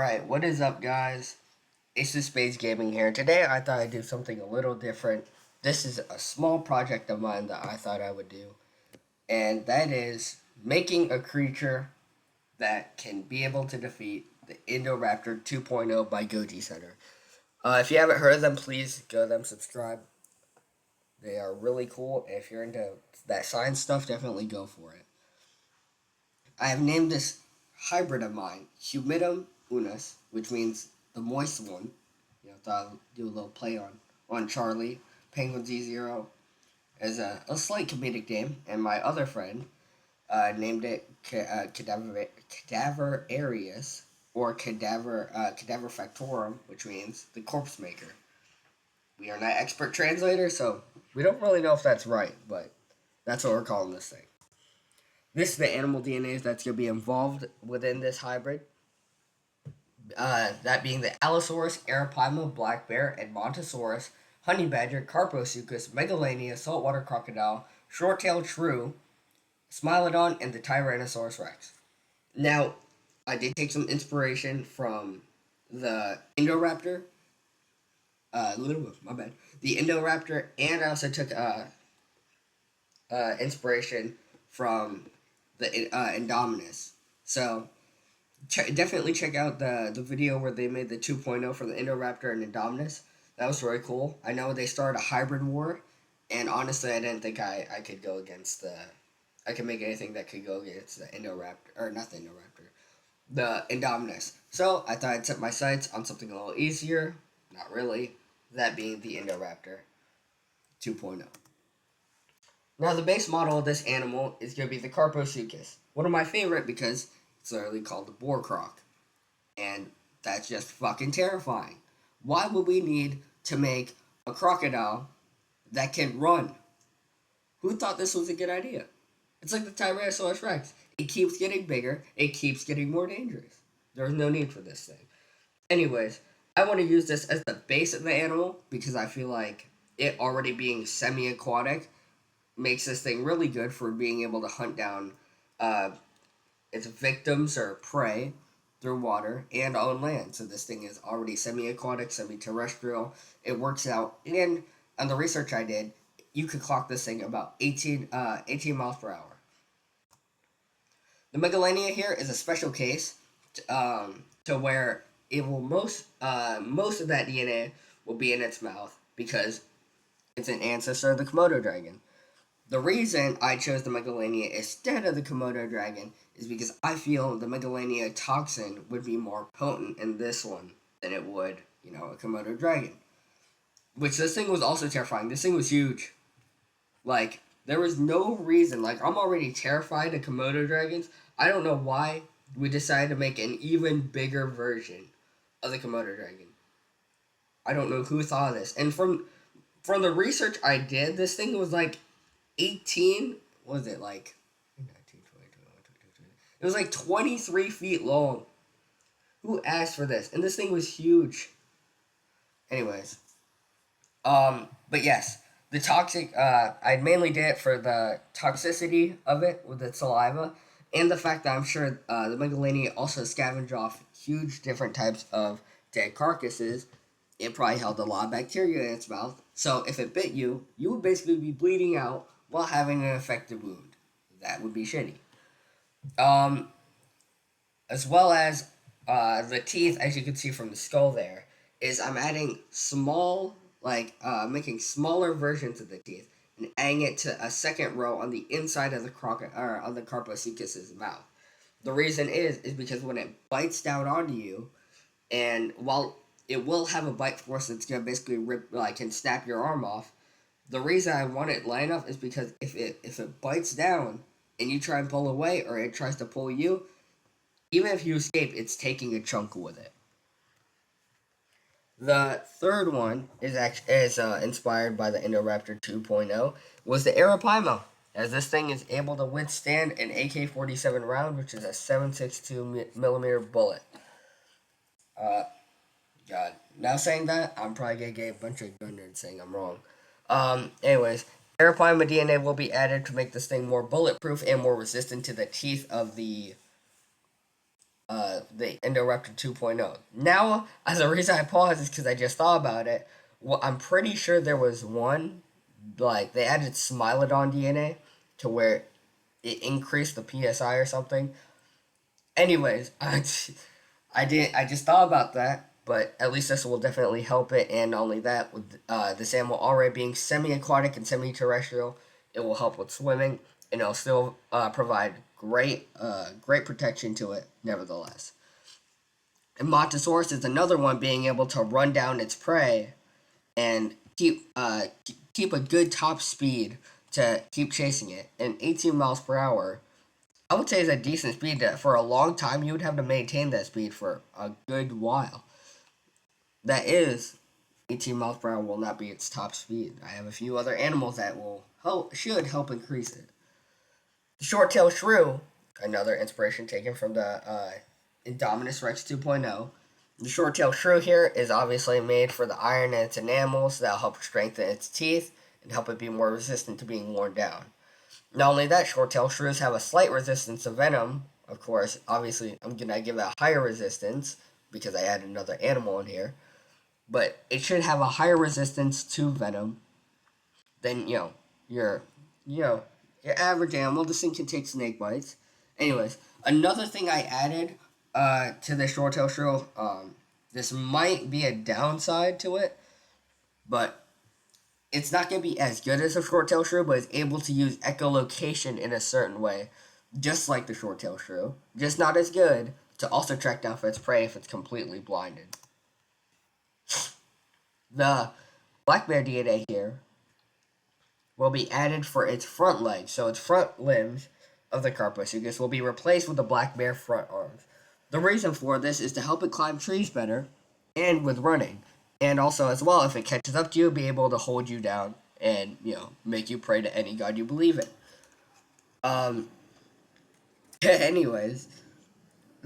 Alright, what is up, guys? It's the Space Gaming here. Today I thought I'd do something a little different. This is a small project of mine that I thought I would do, and that is making a creature that can be able to defeat the Indoraptor 2.0 by Goji Center. If you haven't heard of them, please go to them, subscribe. They are really cool. If you're into that science stuff, definitely go for it. I have named this hybrid of mine Humidum unus, which means the moist one. Thought I'd do a little play on Charlie. Penguin Z0 as a slight comedic name, and my other friend named it Cadaverarius or Cadaver Factorum, which means the corpse maker. We are not expert translators, so we don't really know if that's right, but that's what we're calling this thing. This is the animal DNA that's going to be involved within this hybrid. That being the Allosaurus, Arapaima, black bear, Edmontosaurus, honey badger, Carposuchus, Megalania, saltwater crocodile, short-tailed shrew, Smilodon, and the Tyrannosaurus rex. Now, I did take some inspiration from the Indoraptor. Little bit, my bad. The Indoraptor, and I also took inspiration from the Indominus. So definitely check out the video where they made the 2.0 for the Indoraptor and Indominus. That was very cool. I know they started a hybrid war, and honestly, I didn't think I could go against the. I could make anything that could go against the Indoraptor, or not the Indoraptor, the Indominus. So I thought I'd set my sights on something a little easier. Not really. That being the Indoraptor 2.0. Now, the base model of this animal is going to be the Carposuchus. One of my favorite because it's literally called the boar croc. And that's just fucking terrifying. Why would we need to make a crocodile that can run? Who thought this was a good idea? It's like the Tyrannosaurus Rex. It keeps getting bigger, it keeps getting more dangerous. There's no need for this thing. Anyways, I want to use this as the base of the animal because I feel like it already being semi aquatic makes this thing really good for being able to hunt down uh, its victims or prey through water and on land. So this thing is already semi-aquatic, semi-terrestrial. It works out. And on the research I did, you could clock this thing about 18 miles per hour. The Megalania here is a special case to where it will most of that DNA will be in its mouth because it's an ancestor of the Komodo dragon. The reason I chose the Megalania instead of the Komodo dragon is because I feel the Megalania toxin would be more potent in this one than it would, a Komodo dragon. Which this thing was also terrifying. This thing was huge. Like, there was no reason. Like, I'm already terrified of Komodo dragons. I don't know why we decided to make an even bigger version of the Komodo dragon. I don't know who thought of this. And from the research I did, this thing was like 18, what was it, like 19, 20, 21, 22, 23. It was like 23 feet long. Who asked for this? And this thing was huge. Anyways, but yes, the toxic, I mainly did it for the toxicity of it with the saliva, and the fact that I'm sure the Megalania also scavenged off huge different types of dead carcasses. It probably held a lot of bacteria in its mouth, so if it bit you, you would basically be bleeding out while having an infected wound. That would be shitty. Um, as well as the teeth, as you can see from the skull there, is I'm adding making smaller versions of the teeth and adding it to a second row on the inside of the or on the Carposuchus's mouth. The reason is because when it bites down onto you, and while it will have a bite force that's gonna basically rip, like, and snap your arm off, the reason I want it line up is because if it bites down and you try and pull away or it tries to pull you, even if you escape, it's taking a chunk with it. The third one is inspired by the Indoraptor 2.0 was the Arapaima, as this thing is able to withstand an AK-47 round, which is a 7.62 millimeter bullet. Uh, God. Now saying that, I'm probably gonna get a bunch of gun nerds saying I'm wrong. Anyways, Arapaima DNA will be added to make this thing more bulletproof and more resistant to the teeth of the the Indoraptor 2.0. Now, as a reason I paused is because I just thought about it. Well, I'm pretty sure there was one, like, they added Smilodon DNA to where it increased the PSI or something. Anyways, I just thought about that, but at least this will definitely help it. And not only that, with this animal already being semi-aquatic and semi-terrestrial, it will help with swimming, and it'll still provide great protection to it. Nevertheless, and Montosaurus is another one being able to run down its prey and keep a good top speed to keep chasing it. And 18 miles per hour, I would say, is a decent speed. For a long time, you would have to maintain that speed for a good while. That is, 18 miles per hour will not be its top speed. I have a few other animals that should help increase it. The short-tailed shrew, another inspiration taken from the Indominus Rex 2.0. The short-tailed shrew here is obviously made for the iron in its enamels that'll help strengthen its teeth and help it be more resistant to being worn down. Not only that, short-tailed shrews have a slight resistance to venom. Of course, obviously, I'm going to give it a higher resistance because I added another animal in here. But it should have a higher resistance to venom than, your, you know, your average animal. This thing can take snake bites. Anyways, another thing I added to the short-tailed shrew, this might be a downside to it, but it's not going to be as good as a short-tailed shrew, but it's able to use echolocation in a certain way, just like the short-tailed shrew, just not as good to also track down for its prey if it's completely blinded. The black bear DNA here will be added for its front legs, so its front limbs of the Carposuchus will be replaced with the black bear front arms. The reason for this is to help it climb trees better and with running. And also, as well, if it catches up to you, be able to hold you down and, make you pray to any god you believe in. Anyways,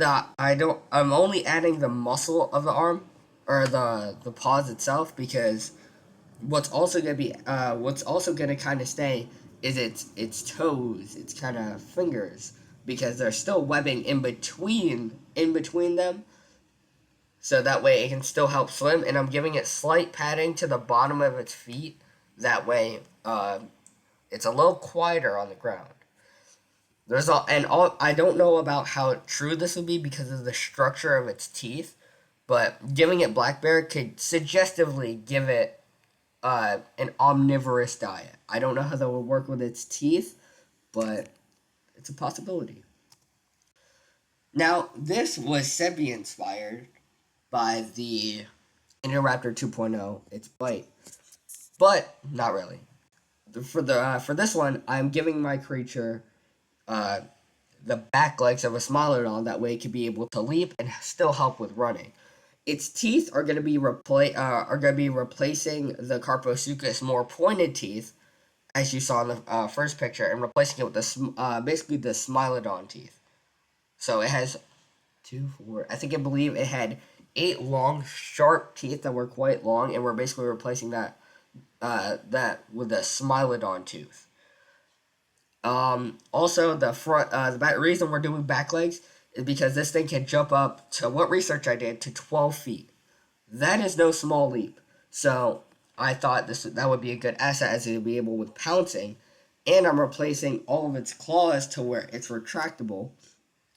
I'm only adding the muscle of the arm, or the paws itself, because what's also gonna kind of stay is its toes, its kind of fingers, because there's still webbing in between them, so that way it can still help swim. And I'm giving it slight padding to the bottom of its feet. That way, it's a little quieter on the ground. I don't know about how true this would be because of the structure of its teeth, but giving it black bear could suggestively give it an omnivorous diet. I don't know how that would work with its teeth, but it's a possibility. Now, this was said to be inspired by the Indoraptor 2.0, its bite, but not really. For this one, I'm giving my creature the back legs of a Smilodon. That way, it can be able to leap and still help with running. Its teeth are going to be replacing the Carposuchus more pointed teeth, as you saw in the first picture, and replacing it with basically the Smilodon teeth. So it has two, four. I believe it had 8 long, sharp teeth that were quite long, and we're basically replacing that with the Smilodon tooth. Also, the reason we're doing back legs is because this thing can jump up to, what research I did, to 12 feet. That is no small leap. So I thought that would be a good asset, as it would be able with pouncing. And I'm replacing all of its claws to where it's retractable,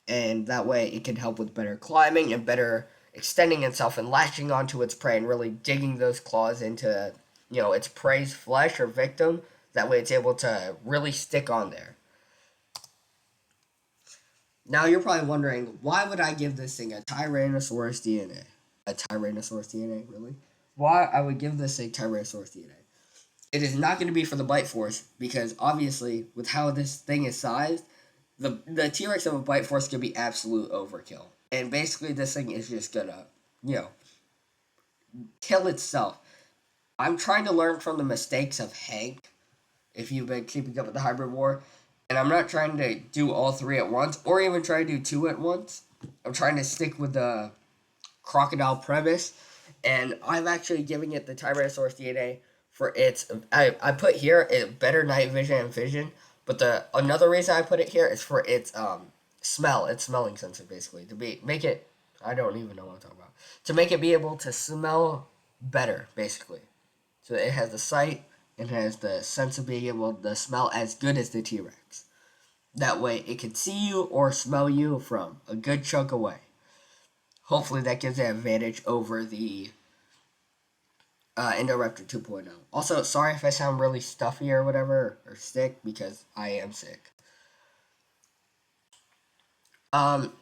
and that way it can help with better climbing and better extending itself and latching onto its prey and really digging those claws into its prey's flesh or victim. That way it's able to really stick on there. Now you're probably wondering, why would I give this thing a Tyrannosaurus DNA? A Tyrannosaurus DNA, really? Why I would give this a Tyrannosaurus DNA? It is not going to be for the bite force, because obviously, with how this thing is sized, the T-Rex of a bite force could be absolute overkill. And basically, this thing is just gonna, kill itself. I'm trying to learn from the mistakes of Hank, if you've been keeping up with the hybrid war. And I'm not trying to do all 3 at once, or even try to do 2 at once. I'm trying to stick with the crocodile premise. And I'm actually giving it the Tyrannosaurus DNA for its... I put here better night vision and vision. But another reason I put it here is for its smell. It's smelling sensor basically to make it. I don't even know what I'm talking about. To make it be able to smell better, basically. So it has the sight and has the sense of being able to smell as good as the T Rex. That way, it can see you or smell you from a good chunk away. Hopefully, that gives it an advantage over the Indoraptor 2.0. Also, sorry if I sound really stuffy or whatever, or sick, because I am sick.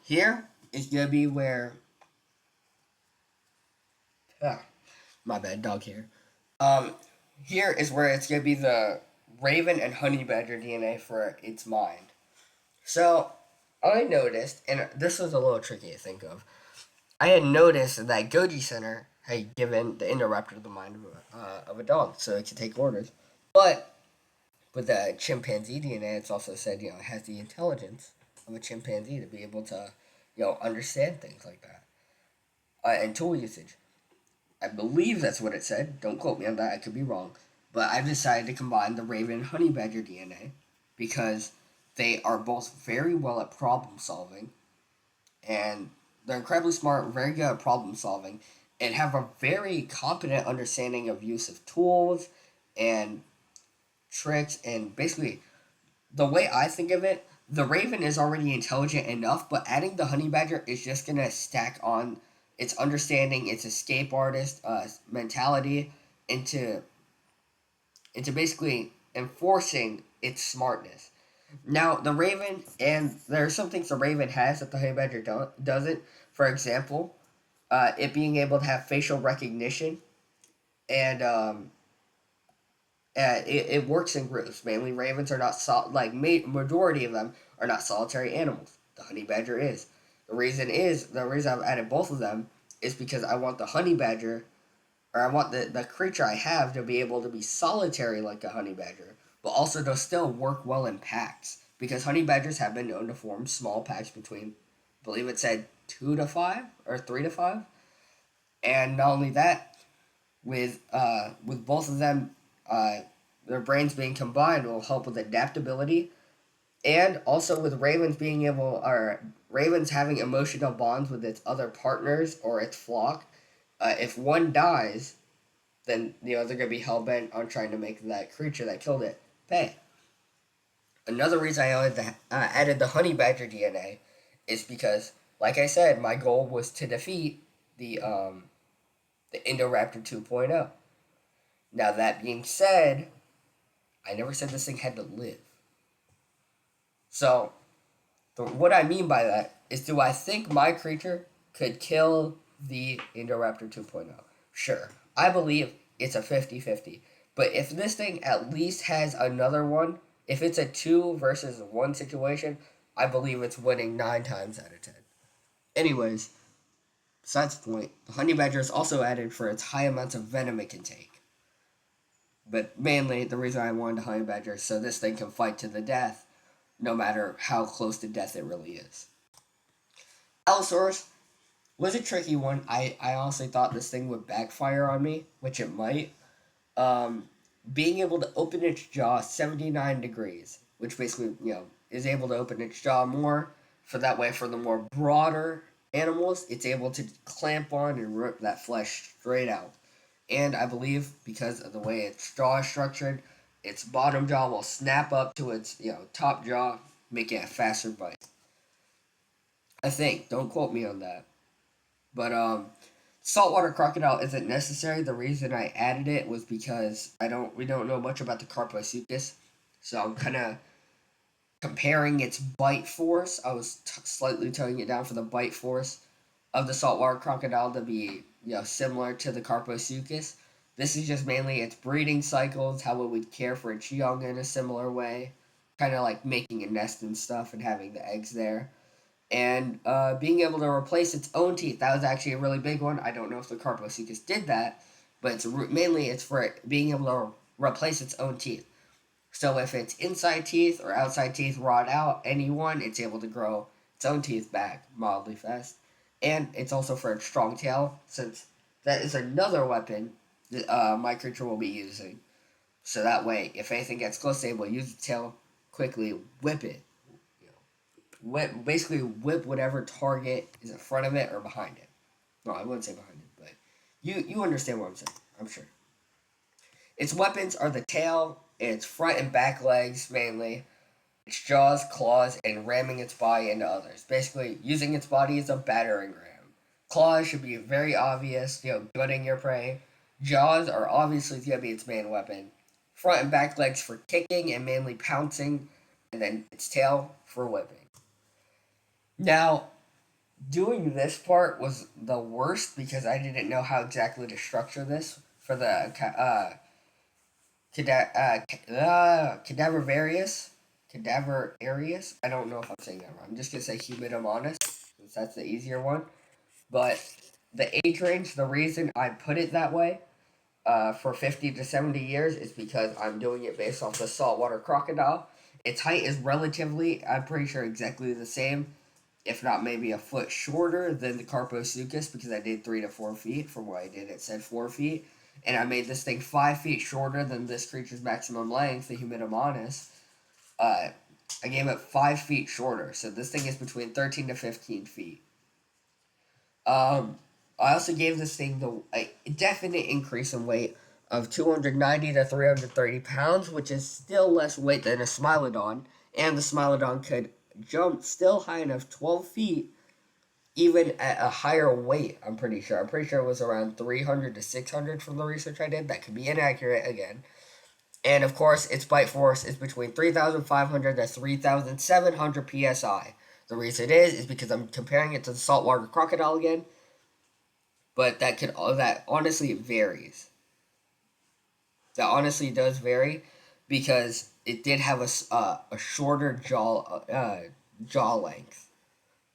Here is gonna be where. Ah, my bad, dog here. Um, Here is where it's gonna be the Raven and Honey Badger DNA for its mind. So, I noticed, and this was a little tricky to think of. I had noticed that Goji Center had given the Indoraptor the mind of a dog, so it could take orders. But with the chimpanzee DNA, it's also said it has the intelligence of a chimpanzee to be able to understand things like that and tool usage. I believe that's what it said. Don't quote me on that. I could be wrong. But I've decided to combine the Raven and Honey Badger DNA because they are both very well at problem solving and they're incredibly smart, very good at problem solving, and have a very competent understanding of use of tools and tricks. And basically, the way I think of it, the Raven is already intelligent enough, but adding the Honey Badger is just gonna stack on its understanding, its escape artist mentality into basically enforcing its smartness. Now, the Raven, and there are some things the Raven has that the Honey Badger doesn't. For example, it being able to have facial recognition, and it works in groups. Mainly, ravens are not majority of them are not solitary animals. The honey badger is. The reason I've added both of them is because I want the honey badger, or I want the creature I have to be able to be solitary like a honey badger, but also to still work well in packs. Because honey badgers have been known to form small packs between, I believe it said 2 to 5 or 3 to 5, and not only that, with both of them, uh, their brains being combined will help with adaptability, and also with ravens having emotional bonds with its other partners or its flock. If one dies, then they're gonna be hell bent on trying to make that creature that killed it pay. Another reason I added the honey badger DNA is because, like I said, my goal was to defeat the Indoraptor 2.0. Now, that being said, I never said this thing had to live. So, what I mean by that is, do I think my creature could kill the Indoraptor 2.0? Sure. I believe it's a 50-50. But if this thing at least has another one, if it's a 2 versus 1 situation, I believe it's winning 9 times out of 10. Anyways, besides the point, the honey badger is also added for its high amounts of venom it can take. But mainly, the reason I wanted a honey badger is so this thing can fight to the death, no matter how close to death it really is. Allosaurus was a tricky one. I honestly thought this thing would backfire on me, which it might. Um, Being able to open its jaw 79 degrees, which basically, is able to open its jaw more, for that way, for the more broader animals, it's able to clamp on and rip that flesh straight out. And I believe because of the way its jaw is structured, its bottom jaw will snap up to its top jaw, making it a faster bite. I think. Don't quote me on that. But saltwater crocodile isn't necessary. The reason I added it was because we don't know much about the Carposuchus, so I'm kind of comparing its bite force. I was slightly toning it down for the bite force of the saltwater crocodile to be similar to the Carposuchus. This is just mainly its breeding cycles, how it would care for its young in a similar way, kind of like making a nest and stuff and having the eggs there. And being able to replace its own teeth, that was actually a really big one. I don't know if the Carposuchus did that, but mainly it's for it being able to replace its own teeth. So if its inside teeth or outside teeth rot out, any one, it's able to grow its own teeth back mildly fast. And it's also for its strong tail, since that is another weapon that my creature will be using. So that way, if anything gets close, they will use the tail, quickly whip it, basically whip whatever target is in front of it or behind it. No, I wouldn't say behind it, but you understand what I'm saying. I'm sure. Its weapons are the tail, its front and back legs mainly, its jaws, claws, and ramming its body into others. Basically, using its body as a battering ram. Claws should be very obvious, gutting your prey. Jaws are obviously going to be its main weapon. Front and back legs for kicking and mainly pouncing, and then its tail for whipping. Now, doing this part was the worst because I didn't know how exactly to structure this for the cadaverarius. Cadaverarius. I don't know if I'm saying that wrong. I'm just gonna say humidum since that's the easier one. But the age range, the reason I put it that way, for 50 to 70 years, is because I'm doing it based off the saltwater crocodile. Its height is relatively, I'm pretty sure, exactly the same, if not maybe a foot shorter than the Carposuchus, because I did 3 to 4 feet. From what I did, it said 4 feet. And I made this thing 5 feet shorter than this creature's maximum length, the Humidomonas. I gave it 5 feet shorter, so this thing is between 13 to 15 feet. I also gave this thing a definite increase in weight of 290 to 330 pounds, which is still less weight than a Smilodon, and the Smilodon could jump still high enough, 12 feet, even at a higher weight. I'm pretty sure it was around 300 to 600 from the research I did. That could be inaccurate again. And of course, its bite force is between 3,500 to 3,700 psi. The reason is because I'm comparing it to the saltwater crocodile again, but that honestly varies. That honestly does vary because it did have a shorter jaw length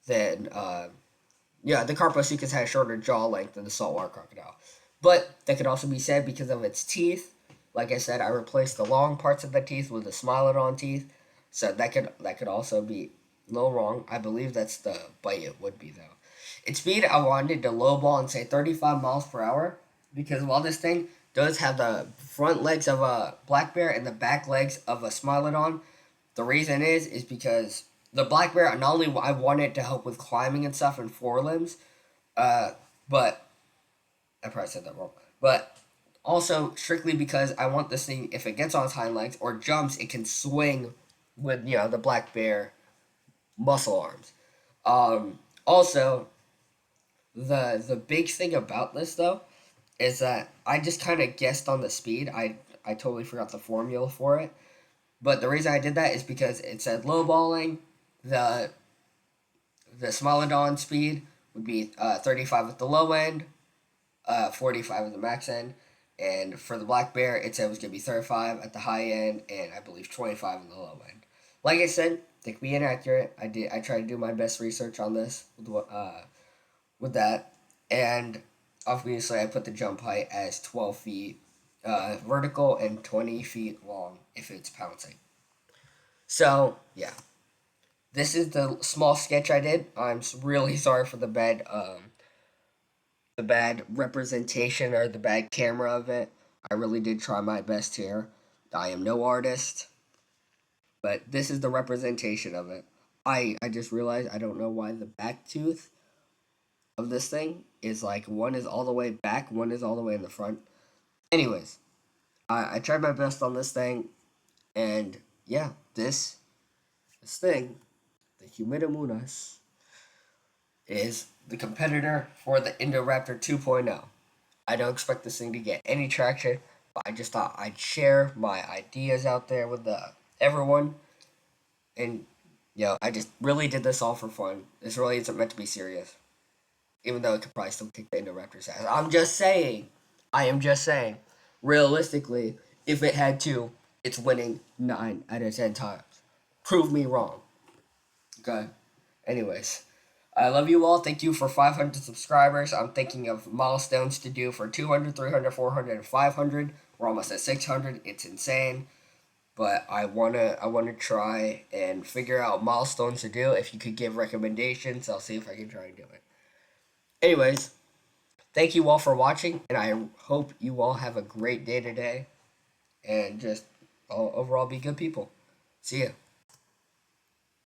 than the Carposuchus had a shorter jaw length than the saltwater crocodile. But that could also be said because of its teeth. Like I said, I replaced the long parts of the teeth with the Smilodon teeth, so that could also be a little wrong. I believe that's the bite it would be though. Its speed, I wanted to lowball and say 35 miles per hour because while this thing does have the front legs of a black bear and the back legs of a Smilodon, the reason is because the black bear, not only I want it to help with climbing and stuff and forelimbs, but I probably said that wrong. But also strictly because I want this thing, if it gets on its hind legs or jumps, it can swing with the black bear muscle arms. Also, the big thing about this though is that I just kind of guessed on the speed. I totally forgot the formula for it. But the reason I did that is because it said lowballing. The the Smilodon speed would be 35 at the low end, 45 at the max end, and for the black bear, it said it was gonna be 35 at the high end, and I believe 25 at the low end. Like I said, they could be inaccurate. I tried to do my best research on this with that, and obviously I put the jump height as 12 feet vertical and 20 feet long if it's pouncing. So yeah, this is the small sketch I did. I'm really sorry for the bad representation or the bad camera of it. I really did try my best here. I am no artist, but this is the representation of it. I just realized I don't know why the back tooth of this thing is like one is all the way back, one is all the way in the front. Anyways, I tried my best on this thing, and yeah, this thing, the Humidimunas, is the competitor for the Indoraptor 2.0. I don't expect this thing to get any traction, but I just thought I'd share my ideas out there with everyone. And, I just really did this all for fun. This really isn't meant to be serious. Even though it could probably still kick the Indoraptor's ass. I'm just saying. I am just saying. Realistically, if it had to, it's winning 9 out of 10 times. Prove me wrong. Okay? Anyways. I love you all. Thank you for 500 subscribers. I'm thinking of milestones to do for 200, 300, 400, and 500. We're almost at 600. It's insane. But I wanna try and figure out milestones to do. If you could give recommendations, I'll see if I can try and do it. Anyways, thank you all for watching, and I hope you all have a great day today, and just overall be good people. See ya.